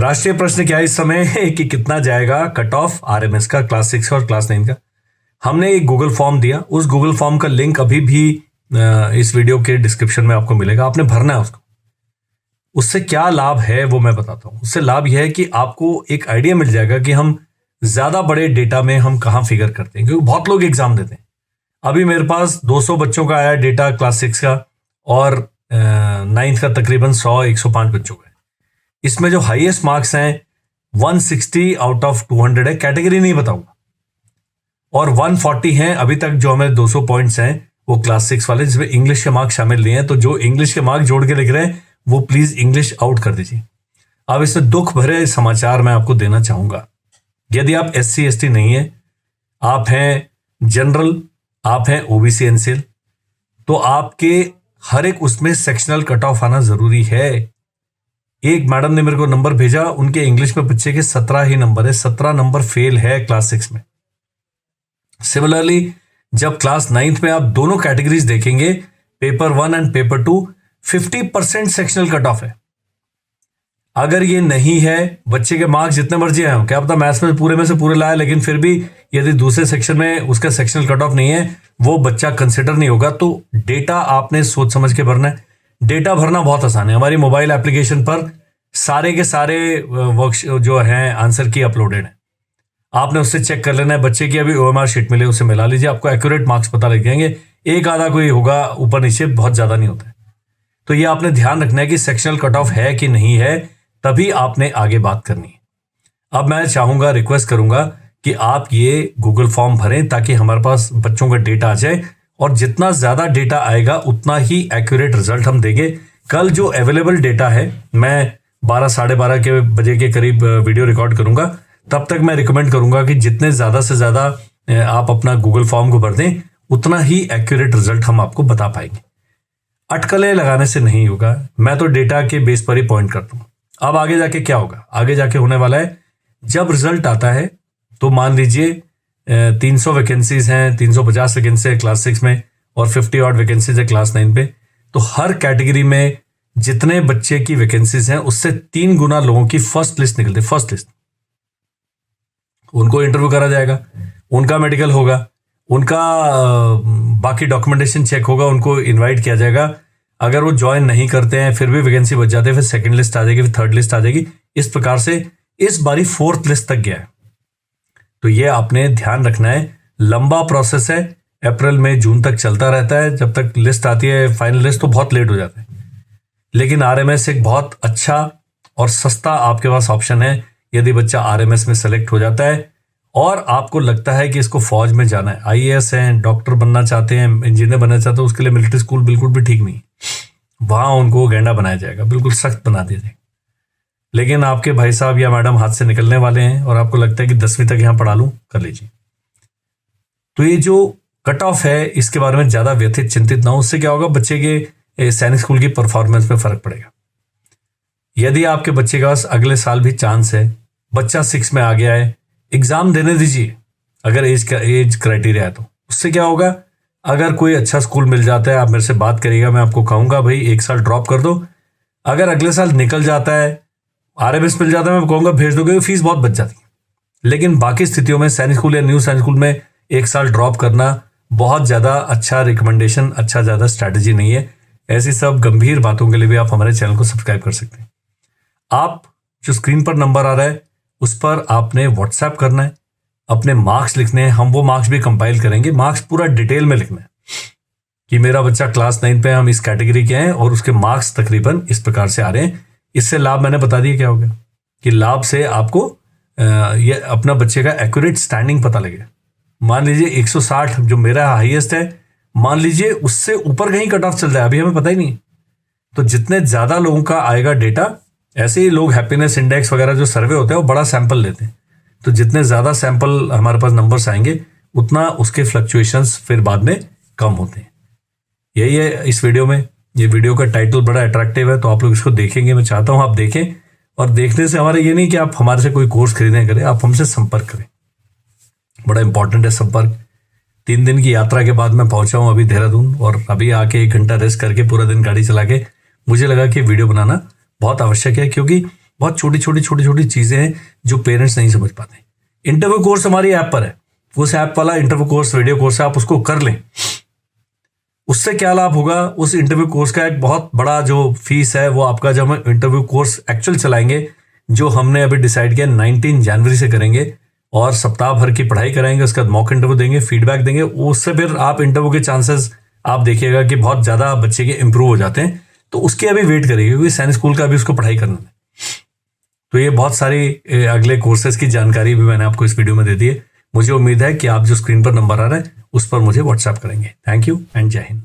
राष्ट्रीय प्रश्न क्या है इस समय है कि कितना जाएगा कट ऑफ आरएमएस का क्लास 6 और क्लास 9 का। हमने एक गूगल फॉर्म दिया, उस गूगल फॉर्म का लिंक अभी भी इस वीडियो के डिस्क्रिप्शन में आपको मिलेगा। आपने भरना है उसको। उससे क्या लाभ है वो मैं बताता हूँ। उससे लाभ यह है कि आपको एक आइडिया मिल जाएगा कि हम ज़्यादा बड़े डेटा में हम कहाँ फिगर करते हैं, क्योंकि बहुत लोग एग्जाम देते हैं। अभी मेरे पास 200 बच्चों का आया डेटा क्लास 6 का और 9th का तकरीबन 100-105 बच्चों का है। इसमें जो हाईएस्ट मार्क्स हैं 160 आउट ऑफ 200 है, कैटेगरी नहीं बताऊंगा, और 140 हैं अभी तक जो हमें 200 पॉइंट्स हैं वो क्लास 6 वाले, जिसमें इंग्लिश के मार्क्स शामिल नहीं है। तो जो इंग्लिश के मार्क्स जोड़ के लिख रहे हैं वो प्लीज इंग्लिश आउट कर दीजिए। अब इसमें दुख भरे समाचार मैं आपको देना चाहूंगा। यदि आप SC/ST नहीं है, आप हैं जनरल, आप हैं OBC NCL, तो आपके हर एक उसमें सेक्शनल कट ऑफ आना जरूरी है। एक मैडम ने मेरे को नंबर भेजा, उनके इंग्लिश में बच्चे के 17 ही नंबर है, 17 नंबर फेल है क्लास 6 में। सिमिलरली जब क्लास 9th में आप दोनों कैटेगरीज देखेंगे, paper 1 and paper 2, 50% sectional cut off है। अगर ये नहीं है, बच्चे के मार्क्स जितने मर्जी आए, क्या पता मैथ्स में से पूरे लाया, लेकिन फिर भी यदि दूसरे सेक्शन में उसका सेक्शनल कट ऑफ नहीं है, वो बच्चा कंसिडर नहीं होगा। तो डेटा आपने सोच समझ के भरना है। डेटा भरना बहुत आसान है। हमारी मोबाइल एप्लीकेशन पर सारे के सारे वर्क जो हैं आंसर की अपलोडेड है। आपने उससे चेक कर लेना है। बच्चे की अभी OMR शीट मिले, उससे मिला लीजिए, आपको एक्यूरेट मार्क्स पता लग जाएंगे। एक आधा कोई होगा ऊपर नीचे, बहुत ज्यादा नहीं होता है। तो ये आपने ध्यान रखना है कि सेक्शनल कट ऑफ है कि नहीं है, तभी आपने आगे बात करनी है। अब मैं चाहूंगा, रिक्वेस्ट करूंगा कि आप ये गूगल फॉर्म भरें ताकि हमारे पास बच्चों का डेटा आ जाए, और जितना ज्यादा डेटा आएगा उतना ही एक्यूरेट रिजल्ट हम देंगे। कल जो अवेलेबल डेटा है, मैं 12-12:30 के बजे के करीब वीडियो रिकॉर्ड करूंगा। तब तक मैं रिकमेंड करूंगा कि जितने ज्यादा से ज्यादा आप अपना गूगल फॉर्म को भर दें, उतना ही एक्यूरेट रिजल्ट हम आपको बता पाएंगे। अटकलें लगाने से नहीं होगा। मैं तो डेटा के बेस पर ही पॉइंट करता हूं। अब आगे जाके क्या होगा? आगे जाके होने वाला है, जब रिजल्ट आता है तो मान लीजिए 300 वैकेंसीज हैं, 350 वैकेंसी है क्लास 6 में और 50 ऑड वैकेंसीज है क्लास 9 पे। तो हर कैटेगरी में जितने बच्चे की वैकेंसीज हैं उससे 3 गुना लोगों की फर्स्ट लिस्ट निकलती है। फर्स्ट लिस्ट, उनको इंटरव्यू करा जाएगा, उनका मेडिकल होगा, उनका बाकी डॉक्यूमेंटेशन चेक होगा, उनको इन्वाइट किया जाएगा। अगर वो ज्वाइन नहीं करते हैं फिर भी वैकेंसी बच जाते हैं, फिर सेकंड लिस्ट आ जाएगी, फिर थर्ड लिस्ट आ जाएगी। इस प्रकार से इस बारी 4th लिस्ट तक गया है। तो ये आपने ध्यान रखना है। लंबा प्रोसेस है, अप्रैल मई जून तक चलता रहता है। जब तक लिस्ट आती है फाइनल लिस्ट तो बहुत लेट हो जाता है, लेकिन RMS एक बहुत अच्छा और सस्ता आपके पास ऑप्शन है। यदि बच्चा RMS में सेलेक्ट हो जाता है और आपको लगता है कि इसको फौज में जाना है, IAS हैं, डॉक्टर बनना चाहते हैं, इंजीनियर बनना चाहते हैं, उसके लिए मिलिट्री स्कूल बिल्कुल भी ठीक नहीं। वहां उनको गेंडा बनाया जाएगा, बिल्कुल सख्त बना दिया जाएगा। लेकिन आपके भाई साहब या मैडम हाथ से निकलने वाले हैं और आपको लगता है कि 10वीं तक यहां पढ़ा लूं, कर लीजिए। तो ये जो कट ऑफ है इसके बारे में ज्यादा व्यथित चिंतित ना हो। उससे क्या होगा, बच्चे के सैनिक स्कूल की परफॉर्मेंस में फर्क पड़ेगा। यदि आपके बच्चे के पास अगले साल भी चांस है, बच्चा 6 में आ गया है, एग्जाम देने दीजिए अगर एज क्राइटेरिया है तो। उससे क्या होगा, अगर कोई अच्छा स्कूल मिल जाता है, आप मेरे से बात करिएगा, मैं आपको कहूंगा भाई 1 साल ड्रॉप कर दो। अगर अगले साल निकल जाता है, RMS मिल जाता है, मैं कहूंगा भेज दोगे, फीस बहुत बच जाती है। लेकिन बाकी स्थितियों में सैनिक स्कूल या न्यू सैनिक स्कूल में 1 साल ड्रॉप करना बहुत ज्यादा अच्छा रिकमेंडेशन, अच्छा ज्यादा स्ट्रैटेजी नहीं है। ऐसी सब गंभीर बातों के लिए भी आप हमारे चैनल को सब्सक्राइब कर सकते हैं। आप जो स्क्रीन पर नंबर आ रहा है उस पर आपने व्हाट्सएप करना है, अपने मार्क्स लिखने हैं। हम वो मार्क्स भी कंपाइल करेंगे। मार्क्स पूरा डिटेल में लिखना है कि मेरा बच्चा क्लास 9 पे, हम इस कैटेगरी के हैं और उसके मार्क्स तकरीबन इस प्रकार से आ रहे हैं। इससे लाभ मैंने बता दिया क्या होगा, कि लाभ से आपको ये अपना बच्चे का एक्यूरेट स्टैंडिंग पता लगे। मान लीजिए 160 जो मेरा हाईएस्ट है, मान लीजिए उससे ऊपर कहीं कट ऑफ चल रहा है, अभी हमें पता ही नहीं। तो जितने ज्यादा लोगों का आएगा डेटा, ऐसे ही लोग हैप्पीनेस इंडेक्स वगैरह जो सर्वे होता है वो बड़ा सैंपल लेते हैं। तो जितने ज्यादा सैंपल हमारे पास नंबर्स आएंगे उतना उसके फ्लक्चुएशंस फिर बाद में कम होते हैं। यही है इस वीडियो में। ये वीडियो का टाइटल बड़ा अट्रैक्टिव है, तो आप लोग इसको देखेंगे, मैं चाहता हूं आप देखें। और देखने से हमारा ये नहीं कि आप हमारे से कोई कोर्स खरीदें करें, आप हमसे संपर्क करें। बड़ा इंपॉर्टेंट है संपर्क। 3 दिन की यात्रा के बाद मैं पहुंचा हूं अभी देहरादून, और अभी आके 1 घंटा रेस्ट करके पूरा दिन गाड़ी चला के मुझे लगा कि वीडियो बनाना बहुत आवश्यक है, क्योंकि बहुत छोटी छोटी चीजें हैं जो पेरेंट्स नहीं समझ पाते। इंटरव्यू कोर्स हमारी ऐप पर है, उस ऐप वाला इंटरव्यू कोर्स वीडियो कोर्स है, आप उसको कर लें। उससे क्या लाभ होगा, उस इंटरव्यू कोर्स का एक बहुत बड़ा जो फीस है वो आपका, जब हम इंटरव्यू कोर्स एक्चुअल चलाएंगे जो हमने अभी डिसाइड किया 19 जनवरी से करेंगे, और सप्ताह भर की पढ़ाई कराएंगे, उसके बाद मॉक इंटरव्यू देंगे, फीडबैक देंगे, उससे फिर आप इंटरव्यू के चांसेस आप देखिएगा कि बहुत ज़्यादा बच्चे के इंप्रूव हो जाते हैं। तो उसकी अभी वेट करिए, क्योंकि सैनिक स्कूल का अभी उसको पढ़ाई करना है। तो ये बहुत सारी अगले कोर्सेज की जानकारी भी मैंने आपको इस वीडियो में दे दी है। मुझे उम्मीद है कि आप जो स्क्रीन पर नंबर आ रहा है उस पर मुझे व्हाट्सएप करेंगे। थैंक यू एंड जय हिंद।